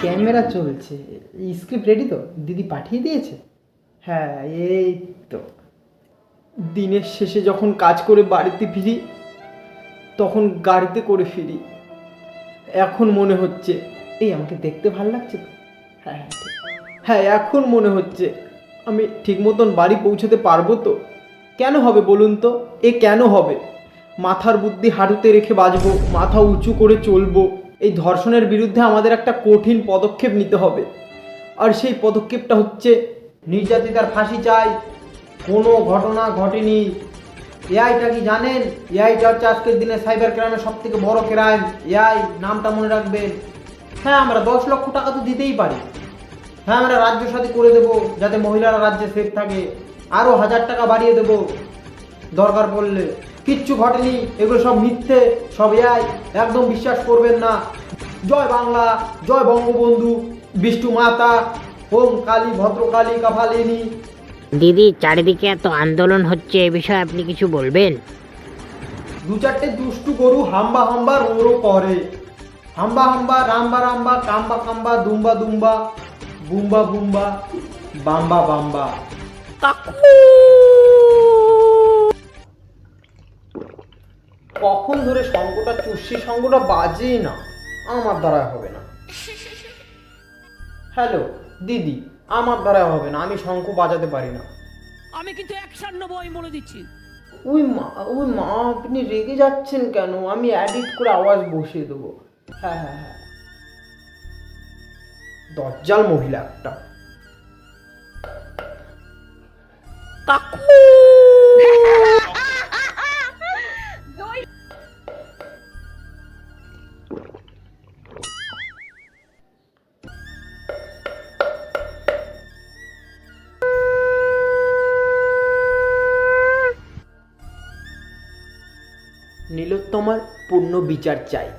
Camera চলছে, script ready তো? দিদি পাঠিয়ে দিয়েছে? হ্যাঁ, এই তো। দিনের শেষে যখন কাজ করে বাড়িতে ফিরি তখন গাড়িতে করে ফিরি। এখন মনে হচ্ছে এই আমাকে দেখতে ভালো লাগছে তো। হ্যাঁ হ্যাঁ ঠিক। হ্যাঁ, এখন মনে হচ্ছে আমি ঠিক মতন বাড়ি পৌঁছতে পারবো তো। কেন হবে বলুন তো? কেন হবে? মাথার বুদ্ধি হাঁটুতে রেখে বাঁচবো, মাথা উঁচু করে চলবো। এই ধর্ষণের বিরুদ্ধে আমাদের একটা কঠিন পদক্ষেপ নিতে হবে। আর সেই পদক্ষেপটা হচ্ছে নির্যাতিতার ফাঁসি চাই। কোনো ঘটনা ঘটেনি। এআইটা কি জানেন? এআইটা হচ্ছে আজকের দিনে সাইবার ক্রাইমের সব থেকে বড় ক্রাইম। এআই নামটা মনে রাখবেন। হ্যাঁ, আমরা 10 লক্ষ টাকা তো দিতেই পারি। হ্যাঁ, আমরা রাজ্য সাথী করে দেবো যাতে মহিলারা রাজ্যে সেফ থাকে। আরও 1000 টাকা বাড়িয়ে দেবো দরকার পড়লে। কিচ্ছু ঘটেনি, এগুলো সব মিথ্যে, সব এআই, একদম বিশ্বাস করবেন না। জয় বাংলা, জয় বঙ্গবন্ধু, বিষ্ণু মাতা, ওম কালী ভদ্রকালী কাফালিনী। দিদি, চারিদিকে এত আন্দোলন হচ্ছে, এ বিষয়ে আপনি কিছু বলবেন? 2-4টে দুষ্টু গরু হাম্বা হাম্বা রো রো করে। হাম্বা হাম্বা, রাম্বা রাম্বা, কাম্বা কাম্বা, দুম্বা দুম্বা, বুম্বা বুম্বা, বাম্বা বাম্বা। কখন ধরে শঙ্কটা চুষি, শঙ্কটা বাজেই না, আমার দ্বারা হবে না। হ্যালো দিদি, আমার দ্বারা হবে না, আমি শঙ্খ বাজাতে পারি না। আমি কিন্তু অ্যাকশন নেবো, আমি বলে দিচ্ছি। ওই মা আপনি রেগে যাচ্ছেন কেন? আমি এডিট করে আওয়াজ বসিয়ে দেবো। হ্যাঁ হ্যাঁ হ্যাঁ, দজ্জাল মহিলা একটা। নীলোত্তমার পূর্ণ বিচার চাই।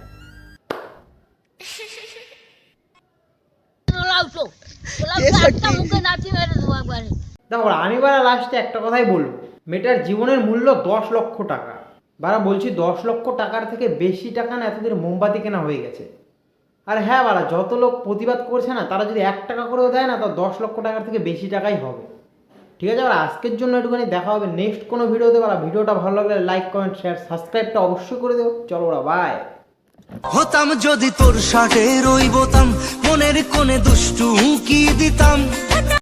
দেখো, আমি বারা লাস্টে একটা কথাই বলবো, মেয়েটার জীবনের মূল্য 10 লক্ষ টাকা। বারা বলছি 10 লক্ষ টাকার থেকে বেশি টাকা না এতদিন মোমবাতি কেনা হয়ে গেছে। আর হ্যাঁ বারা, যত লোক প্রতিবাদ করছে না, তারা যদি 1 টাকা করেও দেয় না, তো 10 লক্ষ টাকার থেকে বেশি টাকাই হবে। ঠিক আছে, আর আজকের জন্য একটুখানি দেখা হবে নেক্সট কোনো ভিডিওতে। বারা ভিডিওটা ভালো লাগলে লাইক কমেন্ট শেয়ার সাবস্ক্রাইবটা অবশ্যই করে দেবো। চলো ওরা, বাই। হতাম যদি তোর সাথে রইবতাম, মনের কোণে দুষ্টু কি দিতাম।